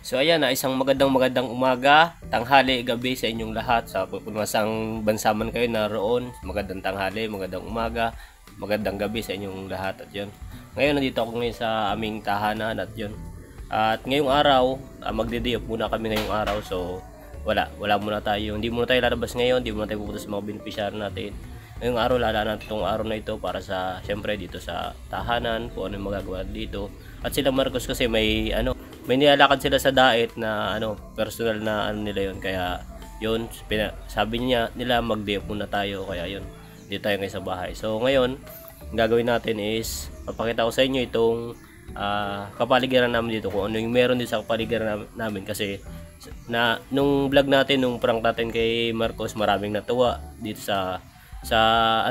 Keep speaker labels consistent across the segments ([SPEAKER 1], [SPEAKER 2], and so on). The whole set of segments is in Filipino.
[SPEAKER 1] So ayan na, isang magandang umaga, tanghali, gabi sa inyong lahat. Sa kung nasang bansa man kayo naroon, magandang tanghali, magandang umaga, magandang gabi sa inyong lahat. At yun, ngayon nandito ako ngayon sa aming tahanan at yun. At ngayong araw, magde-day off muna kami ngayong araw. So wala muna tayo, hindi muna tayo lalabas ngayon, hindi muna tayo pupunta sa mga beneficiary natin. Ngayong araw, lalaan natin itong araw na ito para sa, syempre dito sa tahanan, kung ano yung magagawa dito. At sila Marcos kasi may nilalakad sila sa diet na personal na nila yon, kaya yun sabi niya nila mag-day muna tayo, kaya yun dito tayo ngayon sa bahay. So ngayon ang gagawin natin is papakita ko sa inyo itong kapaligiran namin dito, kung ano yung meron dito sa kapaligiran namin, kasi nung vlog natin, nung prank natin kay Marcos, maraming natuwa dito sa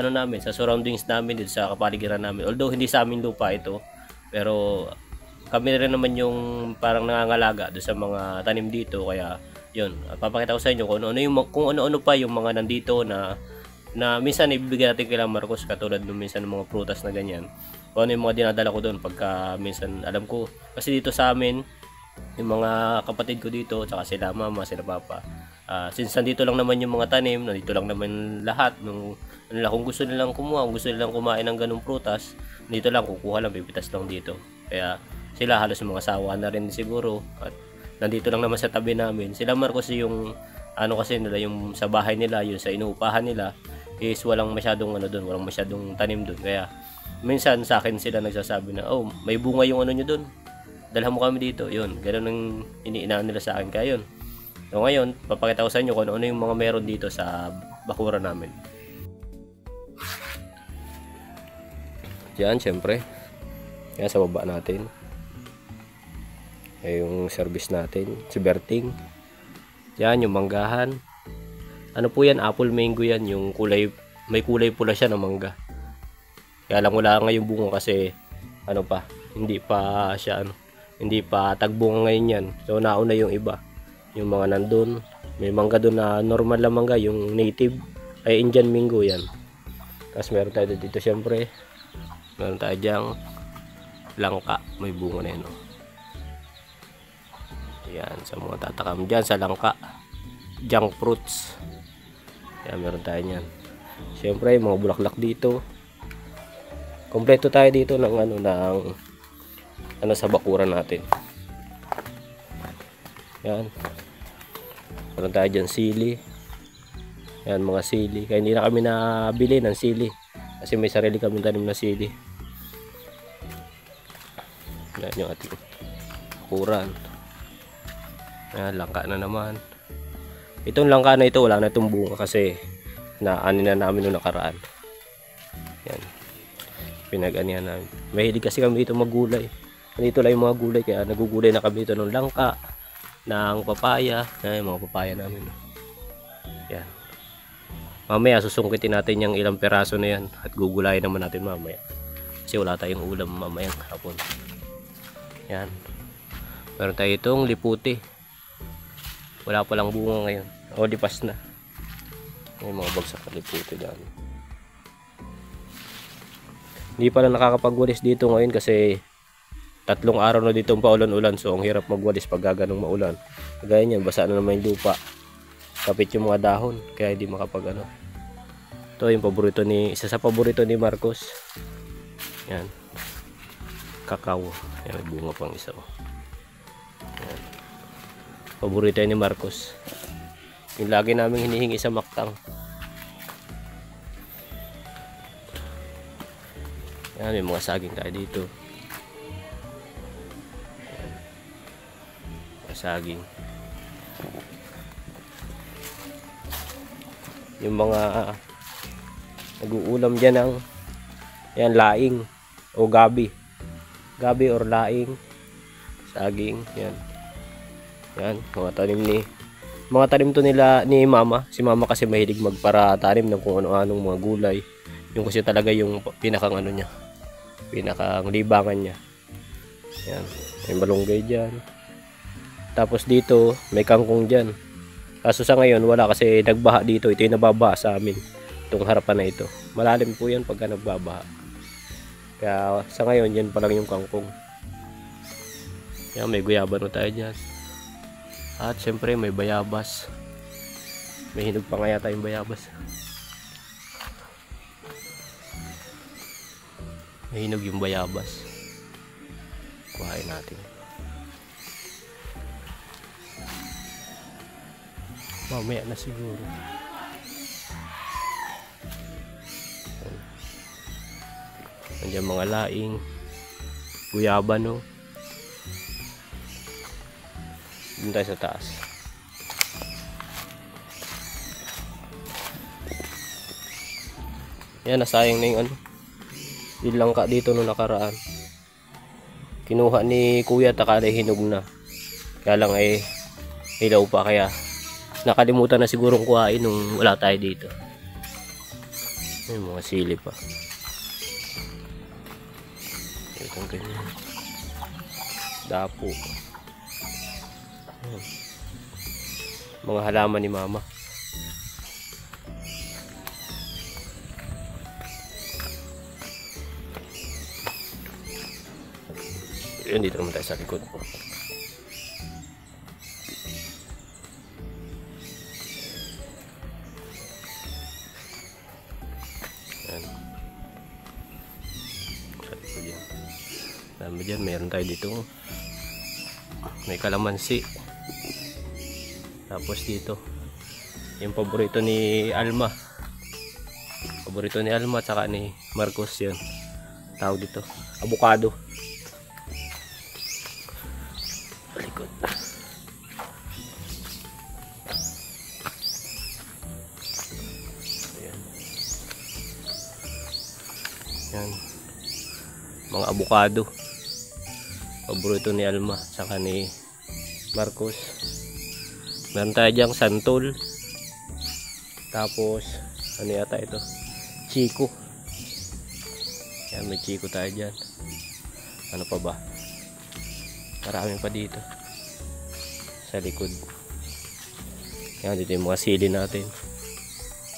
[SPEAKER 1] namin, sa surroundings namin dito sa kapaligiran namin. Although hindi sa amin lupa ito, pero kami rin naman yung parang nangangalaga doon sa mga tanim dito, kaya yun, papakita ko sa inyo kung ano pa yung mga nandito na minsan ibibigay natin kay Marcos, katulad nung minsan ng mga prutas na ganyan, kung ano yung mga dinadala ko doon pagka minsan alam ko, kasi dito sa amin yung mga kapatid ko dito, tsaka sila mama, sila papa, since nandito lang naman yung mga tanim, nandito lang naman lahat nung kung gusto nilang kumuha, kung gusto nilang kumain ng ganung prutas, dito lang kukuha lang, pipitas lang dito. Kaya sila halos mga sawa na rin siguro, at nandito lang naman sa tabi namin. Sila Marcos yung kasi nila, yung sa bahay nila, yung sa inuupahan nila is walang masyadong doon, walang masyadong tanim doon. Kaya minsan sa akin sila nagsasabi na, oh, may bunga yung nyo doon, dalhan mo kami dito. Yun, ganoon ang iniinaan nila sa akin. Kaya yun, so ngayon papakita ko sa inyo kung ano yung mga meron dito sa bakuran namin. Diyan syempre, yan sa baba natin ay yung service natin, si Berting. Yan yung manggahan, ano po yan, apple mango yan, yung kulay, may kulay pula siya na mangga. Kaya lang wala ngayong bunga kasi hindi pa tagbunga ngayon yan. So nauna yung iba, yung mga nandun. May mangga doon na normal lang mangga, yung native ay Indian mango yan. Tapos meron tayo dito syempre, meron tayo dyang langka, may bunga na yun, oh. Yan, sa mga tatakam dyan sa langka, junk fruits. Yan, meron tayo nyan. Siyempre, mga bulaklak dito. Kompleto tayo dito ng sa bakuran natin. Yan. Meron tayo dyan sili. Yan, mga sili. Kaya hindi na kami nabili ng sili, kasi may sarili kami tanim na sili. Yan yung ating bakuran. Yan, langka na naman. Itong langka na ito, wala na itong bunga kasi naanin na namin noong nakaraan. Yan, pinag-anihan namin. Mahilig kasi kami dito maggulay. Dito lang yung mga gulay, kaya nagugulay na kami dito ng langka, ng papaya. Yan, yung mga papaya namin. Yan. Mamaya susungkitin natin yung ilang peraso na yan at gugulayin naman natin mamaya, kasi wala tayong ulam mamayang hapon. Yan. Meron tayo itong liputi. Wala pa lang bunga ngayon. O, lipas na. May mga bagsak na liputi dyan. Hindi pala nakakapagwalis dito ngayon kasi 3 araw na dito paulan-ulan. So ang hirap magwalis pag gaganong maulan. Kagaya niyan, basa na naman yung lupa. Kapit yung mga dahon, kaya hindi makapag Ito yung isa sa paborito ni Marcos. Yan. Kakao. Yan, may bunga pang isa. Yan. Paborito ni Marcos. Yung lagi namin hinihingi sa maktang. Yan, may mga saging tayo dito. Yan. Mga saging. Yung mga nag-uulam dyan ng laing o gabi or laing, saging. Yan, mga tanim to nila ni mama. Si mama kasi mahilig magparatanim ng kung ano-anong mga gulay. Yung kasi talaga yung pinakang pinakang libangan niya. Yan, may malunggay dyan. Tapos dito may kangkong dyan. Kaso sa ngayon wala kasi nagbaha dito. Ito yung nababaha sa amin, itong harapan na ito. Malalim po yan pagka nagbabaha. Kaya sa ngayon yan pa lang yung kangkong. Yan, may guyabano tayo dyan. At syempre may bayabas. May hinog pa nga yata yung bayabas. May hinog yung bayabas. Kuhain natin. Mamaya na siguro. Nandiyan mga laing. Guyaba no. Doon tayo sa taas. Yan, nasayang na yung ano. Yung langka dito nung nakaraan. Kinuha ni kuya, takala hinog na. Kaya lang ay hilaw pa, kaya nakalimutan na sigurong kuhain nung wala tayo dito. May mga sili pa. Itong ganyan. Dapo. Mga halaman ni mama. Yun, dito naman tayo sa likod. Yan. Sa likod yan. Dami dyan, meron tayo dito. May kalamansi. Tapos dito yung paborito ni Alma. Paborito ni Alma at saka ni Marcos yun. Tawag dito, avocado. Balikod. Ayan. Yan. Mga avocado. Paborito ni Alma at saka ni Marcos. Meron tayo dyang santol. Tapos ano yata ito? Chico. Yan, may chico tayo dyan. Ano pa ba? Marami pa dito sa likod. Yan, dito yung mga sili natin.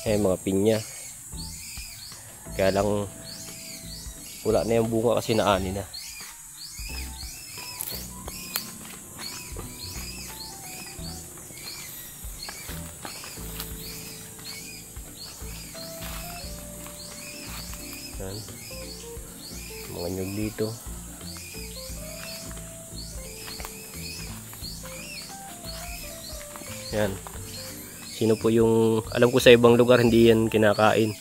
[SPEAKER 1] Yan, mga pinya. Kaya lang wala na yung bunga kasi naani na. Yan. Mga nyug dito. Yan. Sino po yung, alam ko sa ibang lugar hindi yan kinakain.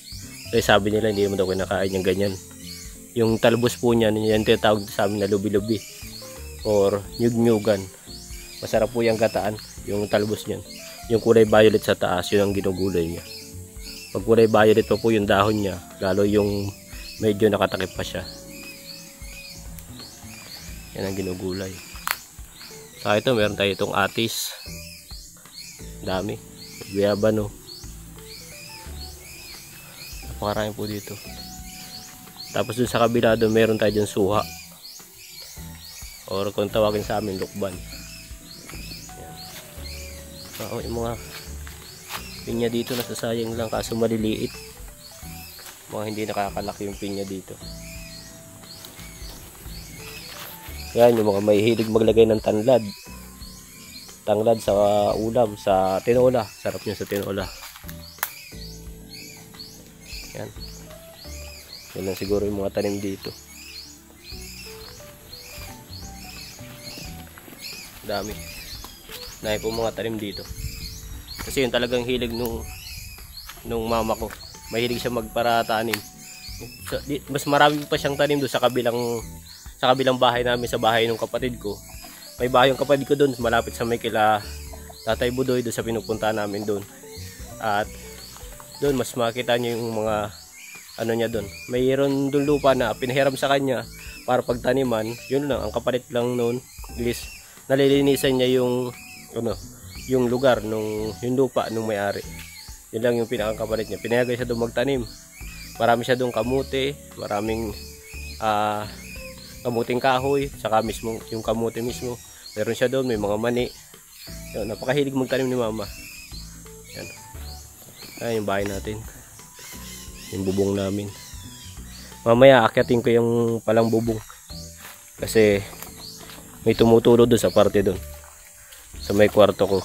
[SPEAKER 1] Kasi sabi nila hindi naman daw kinakain yung ganyan. Yung talbos po niyan, yan tinatawag sa amin na lubi-lubi or nyug-nyugan. Masarap po yung gataan, yung talbos niyan. Yung kulay violet sa taas, yun ang ginugulay niya. Pag kulay violet pa po yung dahon niya, lalo yung medyo nakatakip pa siya. Yan ang ginugulay. Sa ito meron tayo itong atis. Dami. Guyaba no. Napakarami po dito. Tapos dun sa kabila doon meron tayo dyan suha. Or kung tawagin sa amin lukban. Yan. So, yung mga pinya dito nasasayang lang kaso maliliit. Mga hindi nakakalaki yung pinya dito. Yan yung mga mahihilig maglagay ng tanglad. Tanglad sa ulam, sa tinola. Sarap nyo sa tinola. Yan. Yan lang siguro yung mga tanim dito. Dami. Dahil po mga tanim dito. Kasi yun talagang hilig nung mama ko. Mahilig siya magparatanim. Mas marami pa siyang tanim doon sa kabilang bahay namin, sa bahay ng kapatid ko. May bahay yung kapatid ko doon, malapit sa may kila Tatay Budoy, doon sa pinupunta namin doon. At doon mas makita niyo yung mga ano niya doon. Mayroon doon lupa na pinahiram sa kanya para pagtaniman. Yun lang, ang kapalit lang noon is nalilinisan niya yung yung lugar yung lupa nung may-ari. Yun lang yung pinakakapalit niya. Pinayagan siya doon magtanim. Marami siya doon kamote, maraming kamuting kahoy, saka mismo yung kamote mismo. Meron siya doon, may mga mani. Yun, napakahilig magtanim ni mama. Yan. Ayan yung bahay natin. Yung bubong namin. Mamaya akyatin ko yung palang bubong. Kasi may tumutulo doon sa parte doon. sa may kwarto ko.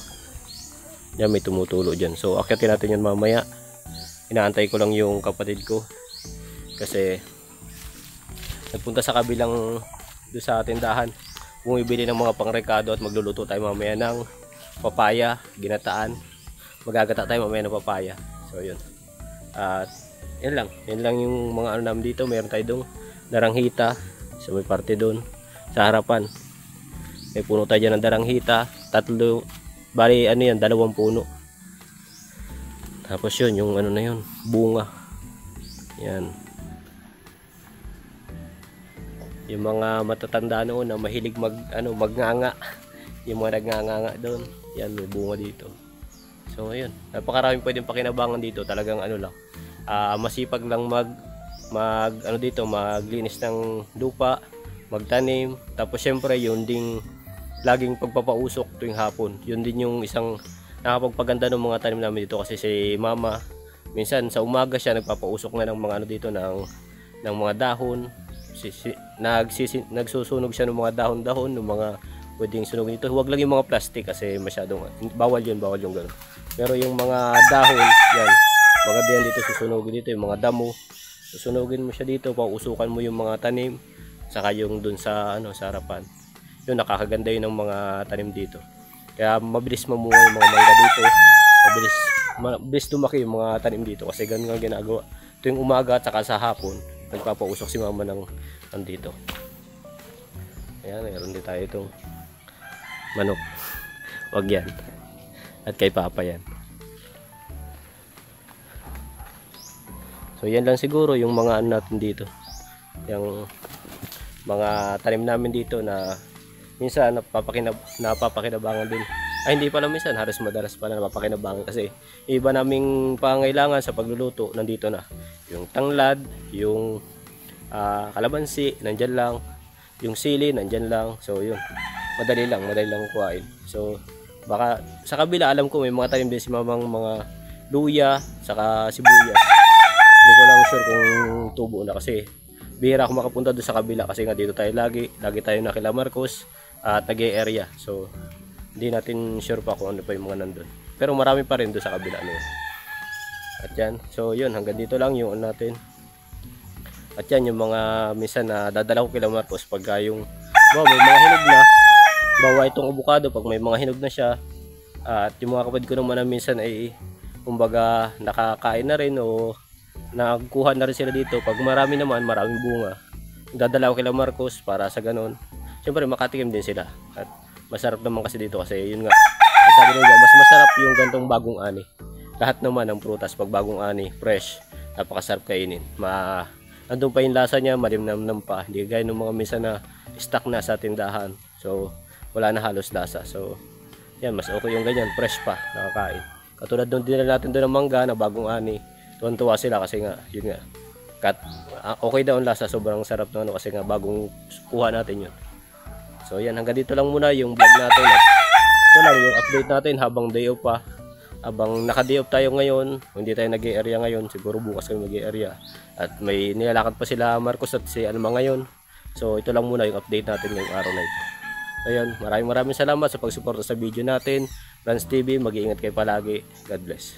[SPEAKER 1] Yan, may tumutulo dyan. So akyatin natin yan mamaya. Inaantay ko lang yung kapatid ko kasi nagpunta sa kabilang doon sa tindahan, bumibili ng mga pangrekado at magluluto tayo mamaya ng papaya, ginataan. Magagata tayo mamaya ng papaya. So yun. At yan lang yung mga ano namin dito. Meron tayo dong daranghita sa may parte doon sa harapan. May puno tayo dyan ng daranghita, tatlo, bali ano yan, 2 puno. Tapos yun, yung ano na yun, bunga. Yan. Yung mga matatanda noon na mahilig magnganga. Yung mga nagnganga doon. Yan, may bunga dito. So ayun, napakaraming pwedeng pakinabangan dito. Talagang ano lang, masipag lang maglinis ng lupa, magtanim. Tapos syempre yun ding laging pagpapausok tuwing hapon. Yun din yung isang nakapagpaganda ng mga tanim namin dito, kasi si mama minsan sa umaga siya nagpapausok na ng mga ano dito ng mga dahon. Nagsusunog siya ng mga dahon-dahon, ng mga pwedeng sunog dito. Huwag lang yung mga plastic kasi masyadong bawal yung gano'n. Pero yung mga dahon, yan, maganda yan dito, susunugin dito. Yung mga damo, susunugin mo siya dito, pausukan mo yung mga tanim, saka yung dun sa sa harapan. Yun, nakakaganda yun ng mga tanim dito. Kaya mabilis mamunga yung mga mangga dito. Mabilis lumaki yung mga tanim dito kasi ganun nga ginagawa. Tuwing umaga at saka sa hapon, nagpapausok si mama ng dito. Ayan, meron din tayo itong manok. Wag yan. At kay papa yan. So yan lang siguro yung mga ano natin dito. Yung mga tanim namin dito na minsan napapakinabangan din. Ay, hindi pala minsan, halos madalas pala napapakinabangan kasi iba naming pangailangan sa pagluluto nandito na. Yung tanglad, yung kalamansi, nandyan lang. Yung sili, nandyan lang. So yun, madali lang kuhain. So baka sa kabila, alam ko may mga tanim din si mamang mga luya, saka sibuyas. Hindi ko lang sure kung tubo na kasi bihira ako makapunta doon sa kabila kasi nga dito tayo lagi tayo na kila Marcos at nag-e-area. So hindi natin sure pa kung ano pa yung mga nandun. Pero marami pa rin doon sa kabila na yun. At yan, so yun, hanggang dito lang yung ano natin. At yan, yung mga minsan na dadala ko kila Marcos pagka yung may mga hinog na, bawa itong avocado pag may mga hinog na siya. At yung mga kapatid ko naman na minsan ay kumbaga nakakain na rin o nagkuha na rin sila dito. Pag marami naman, maraming bunga, dadala ko kila Marcos para sa ganon. Siyempre makatikim din sila. At masarap naman kasi dito kasi yun nga, sabi nila, mas masarap yung gantong bagong ani. Lahat naman ng prutas pag bagong ani, fresh, napakasarap kainin. Andun pa yung lasa niya, malimnam pa. Hindi gaya ng mga minsan na stock na sa tindahan. So wala na halos lasa. So yan, mas okay yung ganyan, fresh pa, nakakain. Katulad nung dinala natin doon ng mangga na bagong ani, tuwan-tuwa sila kasi nga, yun nga, okay daw ang lasa, sobrang sarap na kasi nga bagong kuha natin yun. So yan, hanggang dito lang muna yung vlog natin. At ito lang yung update natin habang day off pa. Habang naka-day off tayo ngayon, hindi tayo nag-e-area ngayon, siguro bukas kami mag-e-area. At may nilalakad pa sila Marcos at si Alma ngayon. So ito lang muna yung update natin ngayong araw na ito. Ayun, maraming salamat sa pagsuporta sa video natin. Rans TV, mag-iingat kayo palagi. God bless.